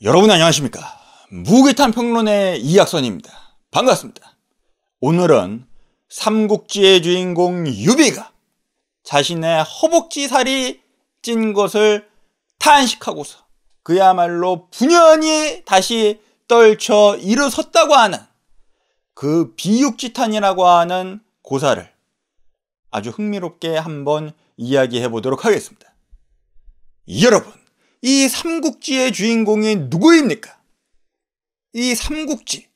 여러분 안녕하십니까? 무기탄 평론의 이학선입니다. 반갑습니다. 오늘은 삼국지의 주인공 유비가 자신의 허벅지 살이 찐 것을 탄식하고서 그야말로 분연히 다시 떨쳐 일어섰다고 하는 그 비육지탄이라고 하는 고사를 아주 흥미롭게 한번 이야기해 보도록 하겠습니다. 여러분, 이 삼국지의 주인공이 누구입니까? 이 삼국지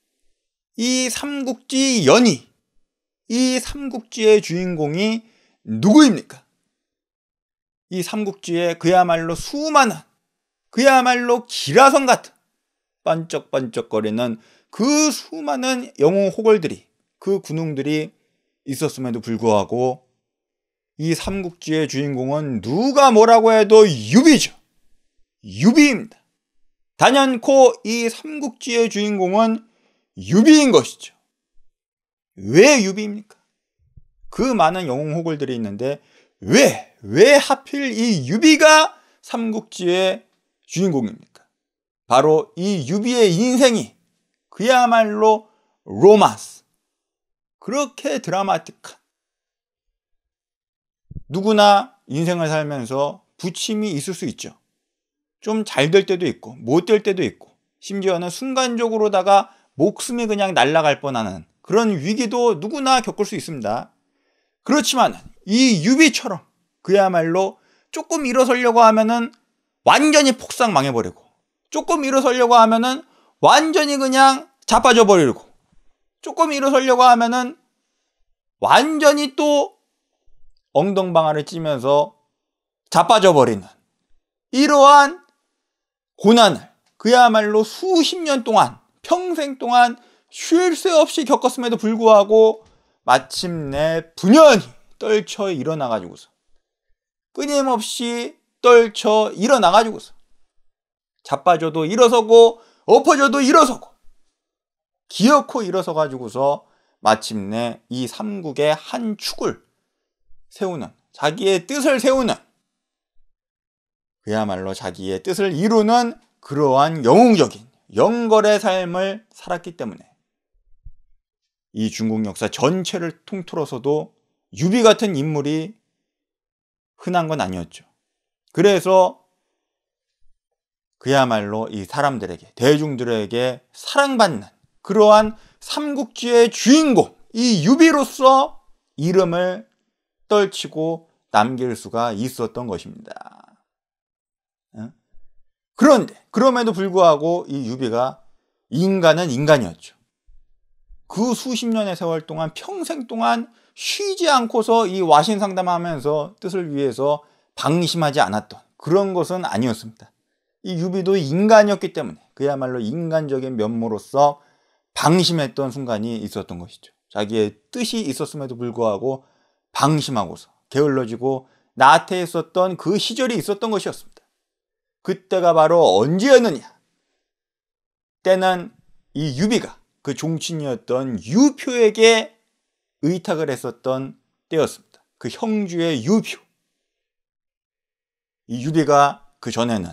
연희, 이 삼국지의 주인공이 누구입니까? 이 삼국지에 그야말로 수많은, 그야말로 기라성 같은 반짝반짝거리는 그 수많은 영웅 호걸들이, 그 군웅들이 있었음에도 불구하고 이 삼국지의 주인공은 누가 뭐라고 해도 유비죠. 유비입니다. 단연코 이 삼국지의 주인공은 유비인 것이죠. 왜 유비입니까? 그 많은 영웅 호걸들이 있는데 왜 하필 이 유비가 삼국지의 주인공입니까? 바로 이 유비의 인생이 그야말로 로만스, 그렇게 드라마틱한, 누구나 인생을 살면서 부침이 있을 수 있죠. 좀 잘 될 때도 있고 못 될 때도 있고, 심지어는 순간적으로다가 목숨이 그냥 날아갈 뻔하는 그런 위기도 누구나 겪을 수 있습니다. 그렇지만 이 유비처럼 그야말로 조금 일어서려고 하면은 완전히 폭삭 망해버리고, 조금 일어서려고 하면은 완전히 그냥 자빠져 버리고, 조금 일어서려고 하면은 완전히 또 엉덩방아를 찌면서 자빠져 버리는 이러한 고난을 그야말로 수십 년 동안, 평생 동안 쉴 새 없이 겪었음에도 불구하고 마침내 분연히 떨쳐 일어나가지고서, 끊임없이 떨쳐 일어나가지고서 자빠져도 일어서고 엎어져도 일어서고 기어코 일어서가지고서 마침내 이 삼국의 한 축을 세우는, 자기의 뜻을 세우는, 그야말로 자기의 뜻을 이루는 그러한 영웅적인 영걸의 삶을 살았기 때문에 이 중국 역사 전체를 통틀어서도 유비 같은 인물이 흔한 건 아니었죠. 그래서 그야말로 이 사람들에게, 대중들에게 사랑받는 그러한 삼국지의 주인공, 이 유비로서 이름을 떨치고 남길 수가 있었던 것입니다. 그런데 그럼에도 불구하고 이 유비가 인간은 인간이었죠. 그 수십 년의 세월 동안, 평생 동안 쉬지 않고서 이 와신 상담하면서 뜻을 위해서 방심하지 않았던 그런 것은 아니었습니다. 이 유비도 인간이었기 때문에 그야말로 인간적인 면모로서 방심했던 순간이 있었던 것이죠. 자기의 뜻이 있었음에도 불구하고 방심하고서 게을러지고 나태했었던 그 시절이 있었던 것이었습니다. 그때가 바로 언제였느냐? 때는 이 유비가 그 종친이었던 유표에게 의탁을 했었던 때였습니다. 그 형주의 유표. 이 유비가 그 전에는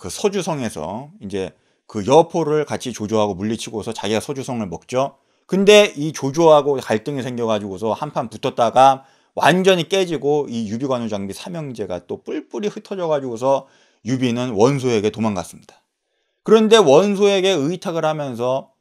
그 서주성에서 이제 그 여포를 같이 조조하고 물리치고서 자기가 서주성을 먹죠. 근데 이 조조하고 갈등이 생겨가지고서 한판 붙었다가 완전히 깨지고 이 유비관우 장비 삼형제가 또 뿔뿔이 흩어져가지고서 유비는 원소에게 도망갔습니다. 그런데 원소에게 의탁을 하면서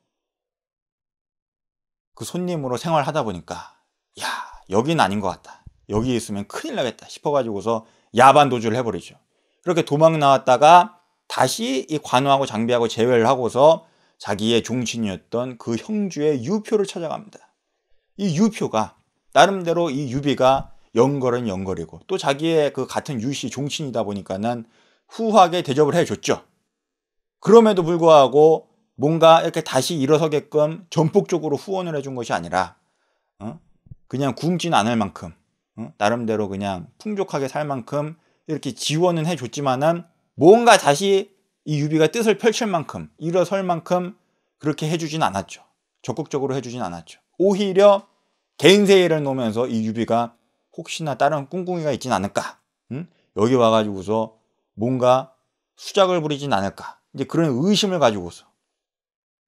그 손님으로 생활하다 보니까 야, 여긴 아닌 것 같다, 여기 있으면 큰일 나겠다 싶어가지고서 야반도주를 해버리죠. 그렇게 도망 나왔다가 다시 이 관우하고 장비하고 재회를 하고서 자기의 종친이었던 그 형주의 유표를 찾아갑니다. 이 유표가 나름대로 이 유비가 영걸은 영걸이고 또 자기의 그 같은 유씨 종친이다 보니까는 후하게 대접을 해줬죠. 그럼에도 불구하고 뭔가 이렇게 다시 일어서게끔 전폭적으로 후원을 해준 것이 아니라 그냥 굶진 않을 만큼 나름대로 그냥 풍족하게 살 만큼 이렇게 지원은 해줬지만은 뭔가 다시 이 유비가 뜻을 펼칠 만큼, 일어설 만큼 그렇게 해주진 않았죠. 적극적으로 해주진 않았죠. 오히려 개인세일을 놓으면서 이 유비가 혹시나 다른 꿍꿍이가 있진 않을까, 여기 와가지고서 뭔가 수작을 부리진 않을까, 이제 그런 의심을 가지고서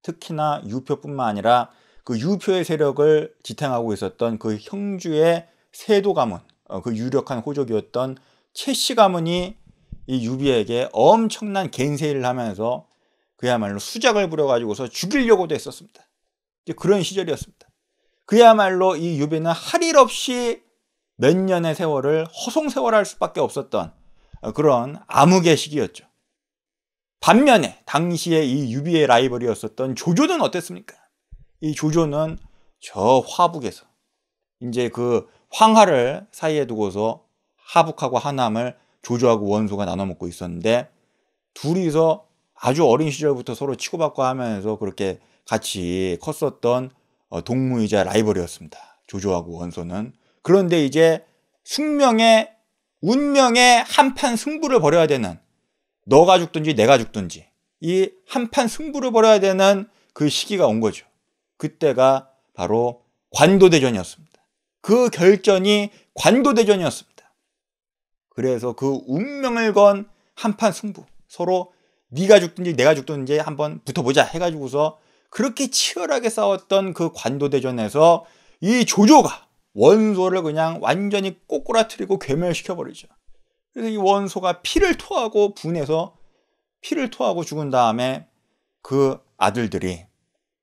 특히나 유표뿐만 아니라 그 유표의 세력을 지탱하고 있었던 그 형주의 세도 가문, 그 유력한 호족이었던 최씨 가문이 이 유비에게 엄청난 겐세이를 하면서 그야말로 수작을 부려가지고서 죽이려고도 했었습니다. 이제 그런 시절이었습니다. 그야말로 이 유비는 할 일 없이 몇 년의 세월을 허송세월할 수밖에 없었던 그런 암흑의 시기였죠. 반면에 당시에 이 유비의 라이벌이었었던 조조는 어땠습니까? 이 조조는 저 화북에서 이제 그 황하를 사이에 두고서 하북하고 하남을 조조하고 원소가 나눠 먹고 있었는데 둘이서 아주 어린 시절부터 서로 치고받고 하면서 그렇게 같이 컸었던 동무이자 라이벌이었습니다. 조조하고 원소는. 그런데 이제 숙명의 운명의 한판 승부를 벌여야 되는, 너가 죽든지 내가 죽든지 이 한판 승부를 벌여야 되는 그 시기가 온 거죠. 그때가 바로 관도대전이었습니다. 그 결전이 관도대전이었습니다. 그래서 그 운명을 건 한판 승부, 서로 네가 죽든지 내가 죽든지 한번 붙어보자 해가지고서 그렇게 치열하게 싸웠던 그 관도대전에서 이 조조가 원소를 그냥 완전히 꼬꾸라뜨리고 괴멸시켜버리죠. 그래서 이 원소가 피를 토하고 분해서 피를 토하고 죽은 다음에 그 아들들이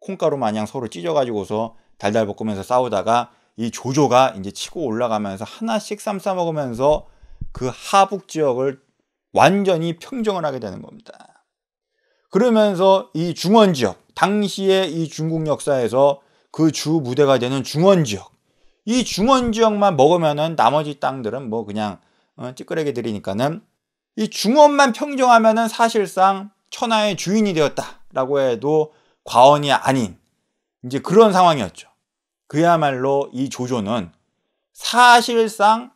콩가루 마냥 서로 찢어가지고서 달달 볶으면서 싸우다가 이 조조가 이제 치고 올라가면서 하나씩 쌈 싸먹으면서 그 하북 지역을 완전히 평정을 하게 되는 겁니다. 그러면서 이 중원 지역, 당시에 이 중국 역사에서 그 주 무대가 되는 중원 지역, 이 중원 지역만 먹으면은 나머지 땅들은 뭐 그냥 찌끄레기들이니까는 이 중원만 평정하면은 사실상 천하의 주인이 되었다라고 해도 과언이 아닌 이제 그런 상황이었죠. 그야말로 이 조조는 사실상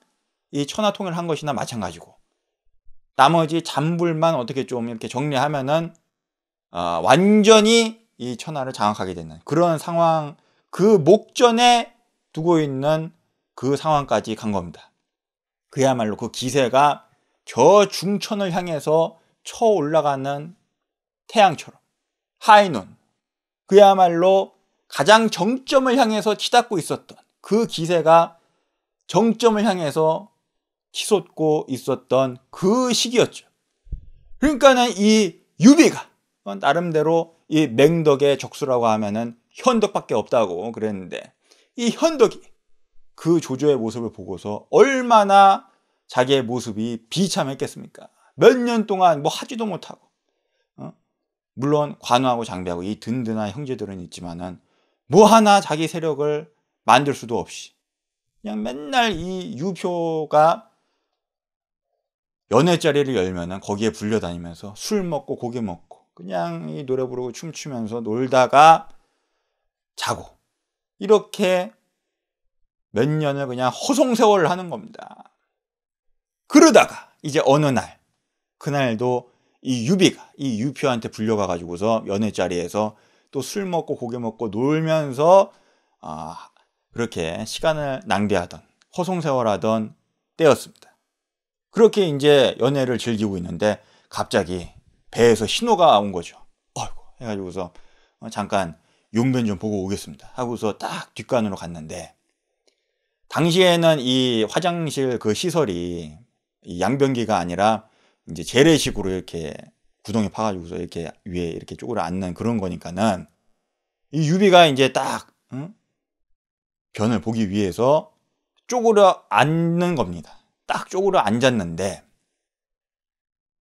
이 천하 통일을 한 것이나 마찬가지고 나머지 잔불만 어떻게 좀 이렇게 정리하면은 완전히 이 천하를 장악하게 되는 그런 상황, 그 목전에 두고 있는 그 상황까지 간 겁니다. 그야말로 그 기세가 저 중천을 향해서 쳐 올라가는 태양처럼 하이눈, 그야말로 가장 정점을 향해서 치닫고 있었던 그 기세가 정점을 향해서 치솟고 있었던 그 시기였죠. 그러니까는 이 유비가 나름대로 이 맹덕의 적수라고 하면은 현덕밖에 없다고 그랬는데 이 현덕이 그 조조의 모습을 보고서 얼마나 자기의 모습이 비참했겠습니까? 몇 년 동안 뭐 하지도 못하고 물론 관우하고 장비하고 이 든든한 형제들은 있지만은 뭐 하나 자기 세력을 만들 수도 없이 그냥 맨날 이 유표가 연회자리를 열면은 거기에 불려다니면서 술 먹고 고기 먹고 그냥 이 노래 부르고 춤추면서 놀다가 자고 이렇게 몇 년을 그냥 허송세월을 하는 겁니다. 그러다가 이제 어느 날 그날도 이 유비가 이 유표한테 불려가 가지고서 연회자리에서 또 술 먹고 고기 먹고 놀면서 그렇게 시간을 낭비하던 허송세월하던 때였습니다. 그렇게 이제 연애를 즐기고 있는데 갑자기 배에서 신호가 온 거죠. 아이고 해가지고서 잠깐 용변 좀 보고 오겠습니다 하고서 딱 뒷간으로 갔는데 당시에는 이 화장실 그 시설이 이 양변기가 아니라 이제 재래식으로 이렇게 구덩이 파가지고서 이렇게 위에 이렇게 쪼그려 앉는 그런 거니까는 이 유비가 이제 딱 변을 보기 위해서 쪼그려 앉는 겁니다. 딱 쪼그려 앉았는데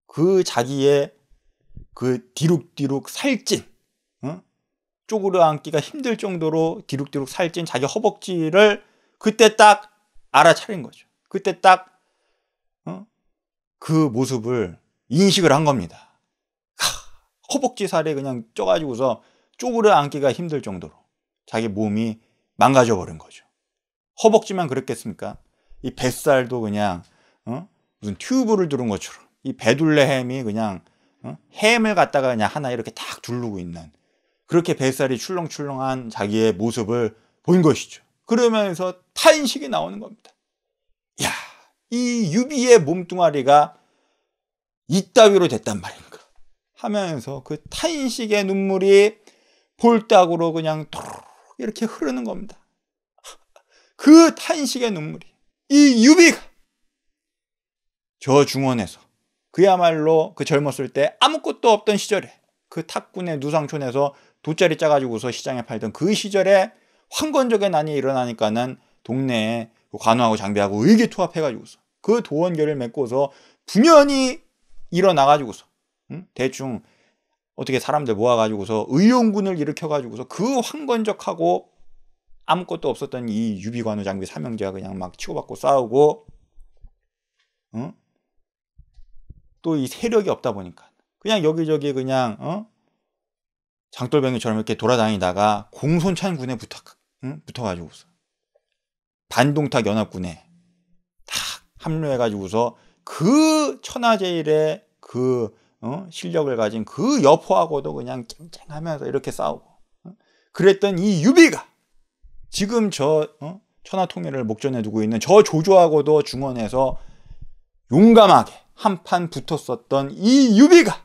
그 자기의 그 디룩디룩 살찐 쪼그려 앉기가 힘들 정도로 디룩디룩 살찐 자기 허벅지를 그때 딱 알아차린 거죠. 그때 딱 그 모습을 인식을 한 겁니다. 허벅지 살이 그냥 쪄가지고서 쪼그려 앉기가 힘들 정도로 자기 몸이 망가져 버린 거죠. 허벅지만 그랬겠습니까? 이 뱃살도 그냥 무슨 튜브를 두른 것처럼 이 배둘레 햄이 그냥 햄을 갖다가 그냥 하나 이렇게 딱 두르고 있는 그렇게 뱃살이 출렁출렁한 자기의 모습을 본 것이죠. 그러면서 탄식이 나오는 겁니다. 야, 이 유비의 몸뚱아리가 이따위로 됐단 말인가 하면서 그 탄식의 눈물이 볼따구로 그냥 도록 이렇게 흐르는 겁니다. 그 탄식의 눈물이, 이 유비가 저 중원에서 그야말로 그 젊었을 때 아무것도 없던 시절에 그 탁군의 누상촌에서 돗자리 짜가지고서 시장에 팔던 그 시절에 황건적의 난이 일어나니까는 동네에 관우하고 장비하고 의기투합해가지고서 그 도원결을 맺고서 분연히 일어나가지고서 대충 어떻게 사람들 모아가지고서 의용군을 일으켜가지고서 그 황건적하고 아무것도 없었던 이 유비관우 장비 삼형제가 그냥 막 치고받고 싸우고 또 이 세력이 없다 보니까 그냥 여기저기 그냥 장돌뱅이처럼 이렇게 돌아다니다가 공손찬 군에 붙어가지고서 반동탁 연합군에 딱 합류해가지고서 그 천하제일의 그 실력을 가진 그 여포하고도 그냥 쨍쨍하면서 이렇게 싸우고 그랬던 이 유비가 지금 저 천하통일을 목전에 두고 있는 저 조조하고도 중원에서 용감하게 한판 붙었었던 이 유비가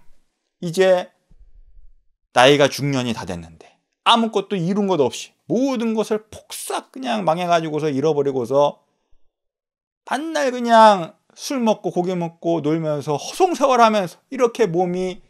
이제 나이가 중년이 다 됐는데 아무것도 이룬 것 없이 모든 것을 폭삭 그냥 망해가지고서 잃어버리고서 맨날 그냥 술 먹고 고기 먹고 놀면서 허송세월하면서 이렇게 몸이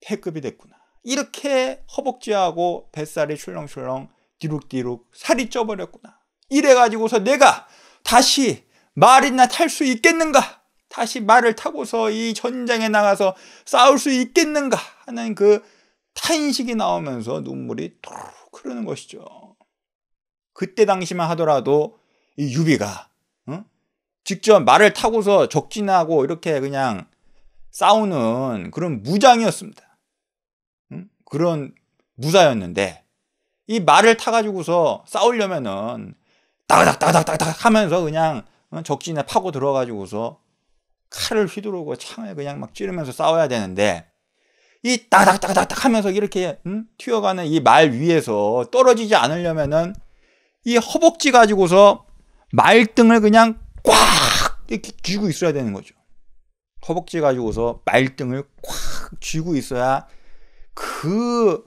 폐급이 됐구나. 이렇게 허벅지하고 뱃살이 출렁출렁 뒤룩뒤룩 살이 쪄버렸구나. 이래가지고서 내가 다시 말이나 탈 수 있겠는가? 다시 말을 타고서 이 전장에 나가서 싸울 수 있겠는가? 하는 그 탄식이 나오면서 눈물이 톡 흐르는 것이죠. 그때 당시만 하더라도 이 유비가 직접 말을 타고서 적진하고 이렇게 그냥 싸우는 그런 무장이었습니다. 그런 무사였는데 이 말을 타가지고서 싸우려면은 따닥따닥따닥 하면서 그냥 적진에 파고 들어가지고서 칼을 휘두르고 창을 그냥 막 찌르면서 싸워야 되는데 이 따닥따닥따닥 하면서 이렇게 튀어가는 이 말 위에서 떨어지지 않으려면은 이 허벅지 가지고서 말등을 그냥 꽉 이렇게 쥐고 있어야 되는 거죠. 허벅지 가지고서 말등을 꽉 쥐고 있어야 그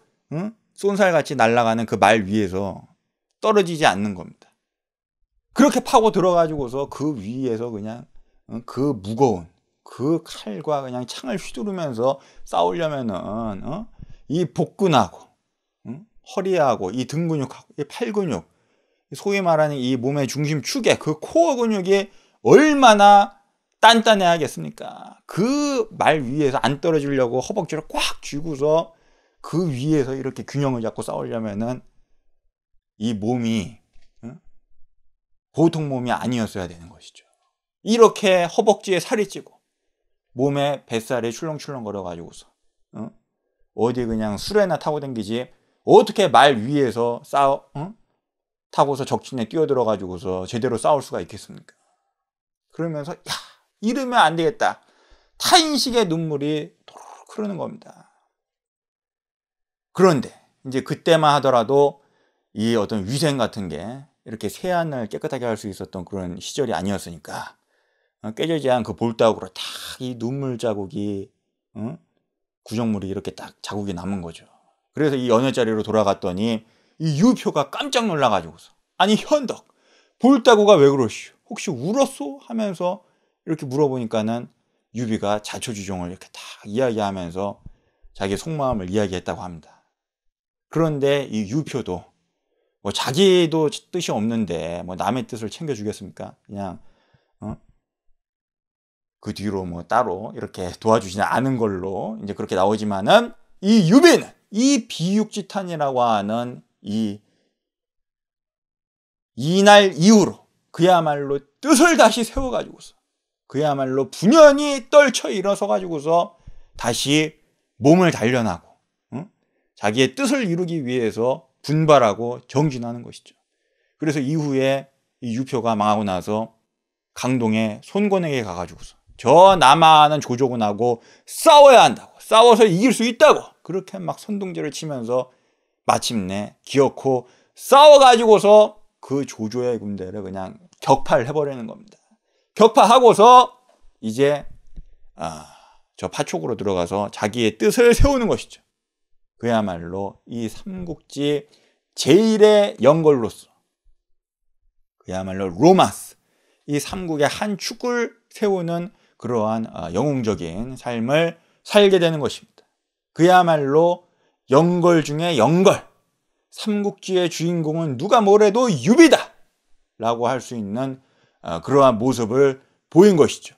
쏜살같이 날아가는 그 말 위에서 떨어지지 않는 겁니다. 그렇게 파고 들어가지고서 그 위에서 그냥 그 무거운 그 칼과 그냥 창을 휘두르면서 싸우려면은 이 복근하고 허리하고 이 등 근육하고 이 팔 근육 소위 말하는 이 몸의 중심 축에 그 코어 근육이 얼마나 단단해야겠습니까? 그 말 위에서 안 떨어지려고 허벅지를 꽉 쥐고서 그 위에서 이렇게 균형을 잡고 싸우려면은 이 몸이 보통 몸이 아니었어야 되는 것이죠. 이렇게 허벅지에 살이 찌고 몸에 뱃살이 출렁출렁 거려가지고서 어디 그냥 수레나 타고 댕기지 어떻게 말 위에서 타고서 적진에 뛰어들어가지고서 제대로 싸울 수가 있겠습니까? 그러면서 야 이러면 안 되겠다. 탄식의 눈물이 도록 흐르는 겁니다. 그런데 이제 그때만 하더라도 이 어떤 위생 같은 게 이렇게 세안을 깨끗하게 할 수 있었던 그런 시절이 아니었으니까 깨지지 않은 그 볼따구로 딱 이 눈물 자국이 구정물이 이렇게 딱 자국이 남은 거죠. 그래서 이 연회자리로 돌아갔더니 이 유표가 깜짝 놀라가지고서 아니 현덕 볼따구가 왜 그러시오? 혹시 울었소? 하면서 이렇게 물어보니까는 유비가 자초지종을 이렇게 딱 이야기하면서 자기 속마음을 이야기했다고 합니다. 그런데 이 유표도 뭐 자기도 뜻이 없는데 뭐 남의 뜻을 챙겨주겠습니까? 그냥 그 뒤로 뭐 따로 이렇게 도와주지는 않은 걸로 이제 그렇게 나오지만은 이 유비는 이 비육지탄이라고 하는 이날 이후로 그야말로 뜻을 다시 세워가지고서 그야말로 분연히 떨쳐 일어서 가지고서 다시 몸을 단련하고 자기의 뜻을 이루기 위해서 분발하고 정진하는 것이죠. 그래서 이후에 이 유표가 망하고 나서 강동에 손권에게 가가지고서 저 남아하는 조조군하고 싸워야 한다고 싸워서 이길 수 있다고 그렇게 막 선동제를 치면서 마침내 기어코 싸워가지고서 그 조조의 군대를 그냥 격파를 해버리는 겁니다. 격파하고서 이제 저 파촉으로 들어가서 자기의 뜻을 세우는 것이죠. 그야말로 이 삼국지 제일의 연걸로서 그야말로 로마스, 이 삼국의 한 축을 세우는 그러한 영웅적인 삶을 살게 되는 것입니다. 그야말로 연걸 중에 연걸, 삼국지의 주인공은 누가 뭐래도 유비다 라고 할 수 있는 그러한 모습을 보인 것이죠.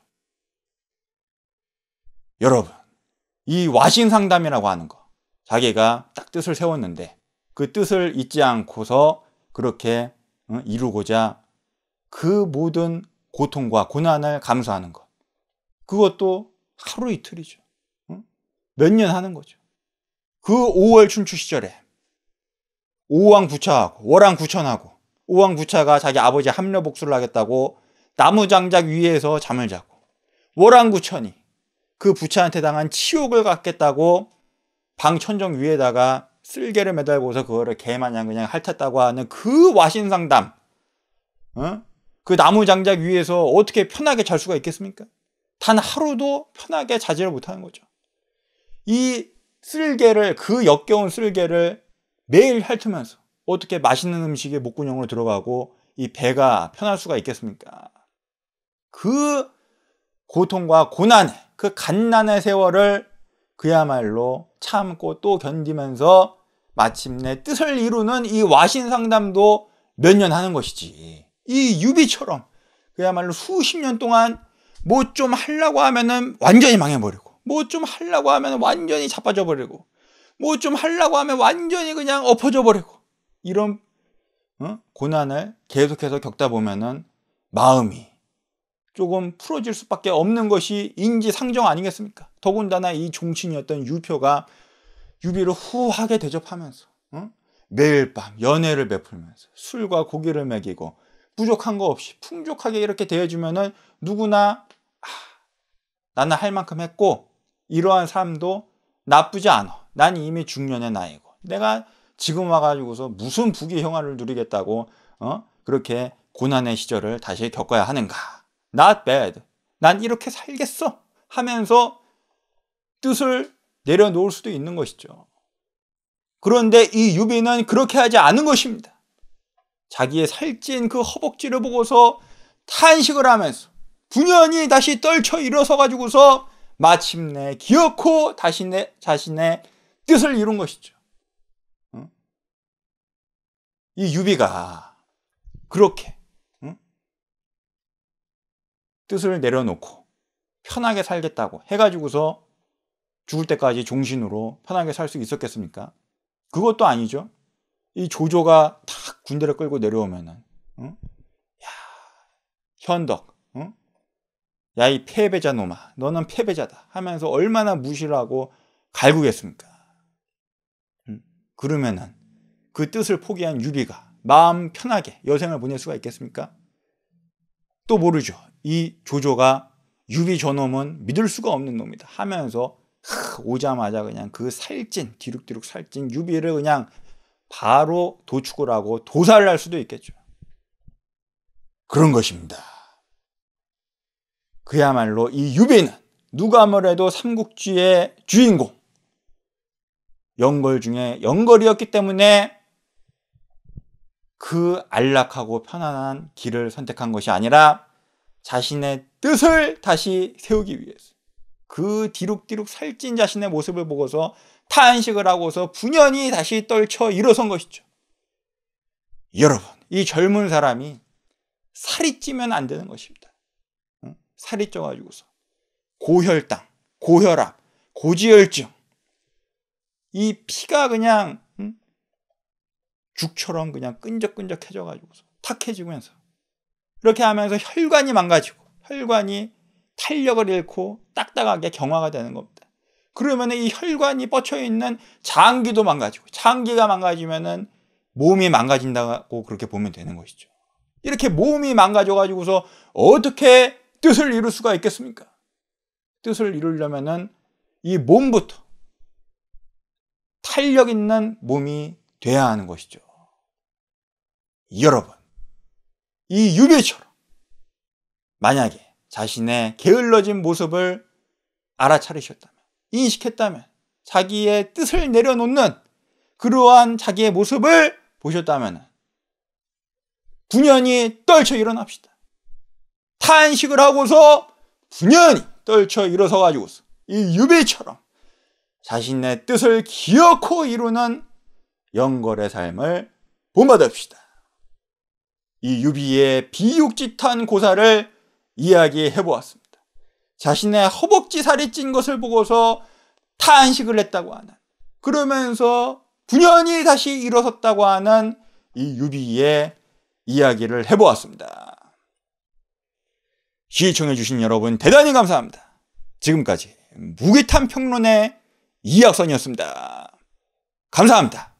여러분, 이 와신상담이라고 하는 거, 자기가 딱 뜻을 세웠는데 그 뜻을 잊지 않고서 그렇게 이루고자 그 모든 고통과 고난을 감수하는 것, 그것도 하루 이틀이죠. 몇 년 하는 거죠. 그 5월 춘추 시절에 오왕부차하고 월왕구천하고, 오왕부차가 자기 아버지 합려 복수를 하겠다고 나무장작 위에서 잠을 자고, 월왕구천이 그 부차한테 당한 치욕을 갖겠다고 방천정 위에다가 쓸개를 매달고서 그거를 개마냥 그냥 핥았다고 하는 그 와신상담, 그 나무장작 위에서 어떻게 편하게 잘 수가 있겠습니까? 단 하루도 편하게 자지를 못하는 거죠. 이 쓸개를, 그 역겨운 쓸개를 매일 핥으면서 어떻게 맛있는 음식이 목구멍으로 들어가고 이 배가 편할 수가 있겠습니까? 그 고통과 고난의, 그 갓난의 세월을 그야말로 참고 또 견디면서 마침내 뜻을 이루는 이 와신상담도 몇 년 하는 것이지, 이 유비처럼 그야말로 수십 년 동안 뭐 좀 하려고 하면은 완전히 망해버리고, 뭐 좀 하려고 하면 완전히 자빠져 버리고, 뭐 좀 하려고 하면 완전히 그냥 엎어져 버리고, 이런 고난을 계속해서 겪다 보면은 마음이 조금 풀어질 수밖에 없는 것이 인지상정 아니겠습니까? 더군다나 이 종친이었던 유표가 유비를 후하게 대접하면서 매일 밤 연회를 베풀면서 술과 고기를 먹이고 부족한 거 없이 풍족하게 이렇게 대해주면은 누구나 나는 할 만큼 했고 이러한 삶도 나쁘지 않아. 난 이미 중년의 나이고 내가 지금 와가지고서 무슨 부귀 형화를 누리겠다고 그렇게 고난의 시절을 다시 겪어야 하는가. Not bad. 난 이렇게 살겠어 하면서 뜻을 내려놓을 수도 있는 것이죠. 그런데 이 유비는 그렇게 하지 않은 것입니다. 자기의 살찐 그 허벅지를 보고서 탄식을 하면서 분연히 다시 떨쳐 일어서 가지고서 마침내 기어코 자신의 뜻을 이룬 것이죠. 이 유비가 그렇게 뜻을 내려놓고 편하게 살겠다고 해가지고서 죽을 때까지 종신으로 편하게 살 수 있었겠습니까? 그것도 아니죠. 이 조조가 탁 군대를 끌고 내려오면은, 야, 현덕, 야, 이 패배자 놈아, 너는 패배자다 하면서 얼마나 무시를 하고 갈구겠습니까? 그러면은 그 뜻을 포기한 유비가 마음 편하게 여생을 보낼 수가 있겠습니까? 또 모르죠. 이 조조가 유비 저놈은 믿을 수가 없는 놈이다 하면서 오자마자 그냥 그 살찐, 뒤룩뒤룩 살찐 유비를 그냥 바로 도축을 하고 도살을 할 수도 있겠죠. 그런 것입니다. 그야말로 이 유비는 누가 뭐래도 삼국지의 주인공, 연걸 중에 연걸이었기 때문에 그 안락하고 편안한 길을 선택한 것이 아니라 자신의 뜻을 다시 세우기 위해서 그 뒤룩뒤룩 살찐 자신의 모습을 보고서 탄식을 하고서 분연히 다시 떨쳐 일어선 것이죠. 여러분, 이 젊은 사람이 살이 찌면 안 되는 것입니다. 살이 쪄가지고서 고혈당, 고혈압, 고지혈증, 이 피가 그냥 죽처럼 그냥 끈적끈적해져가지고서 탁해지면서 이렇게 하면서 혈관이 망가지고 혈관이 탄력을 잃고 딱딱하게 경화가 되는 겁니다. 그러면 이 혈관이 뻗쳐있는 장기도 망가지고, 장기가 망가지면은 몸이 망가진다고 그렇게 보면 되는 것이죠. 이렇게 몸이 망가져가지고서 어떻게 뜻을 이룰 수가 있겠습니까? 뜻을 이루려면은 이 몸부터 탄력 있는 몸이 돼야 하는 것이죠. 여러분, 이 유비처럼 만약에 자신의 게을러진 모습을 알아차리셨다면, 인식했다면, 자기의 뜻을 내려놓는 그러한 자기의 모습을 보셨다면 분연히 떨쳐 일어납시다. 탄식을 하고서 분연히 떨쳐 일어서 가지고서 이 유비처럼 자신의 뜻을 기어코 이루는 영걸의 삶을 본받읍시다. 이 유비의 비육짓한 고사를 이야기해 보았습니다. 자신의 허벅지 살이 찐 것을 보고서 탄식을 했다고 하는, 그러면서 분연히 다시 일어섰다고 하는 이 유비의 이야기를 해보았습니다. 시청해주신 여러분 대단히 감사합니다. 지금까지 무기탄 평론의 이학선이었습니다. 감사합니다.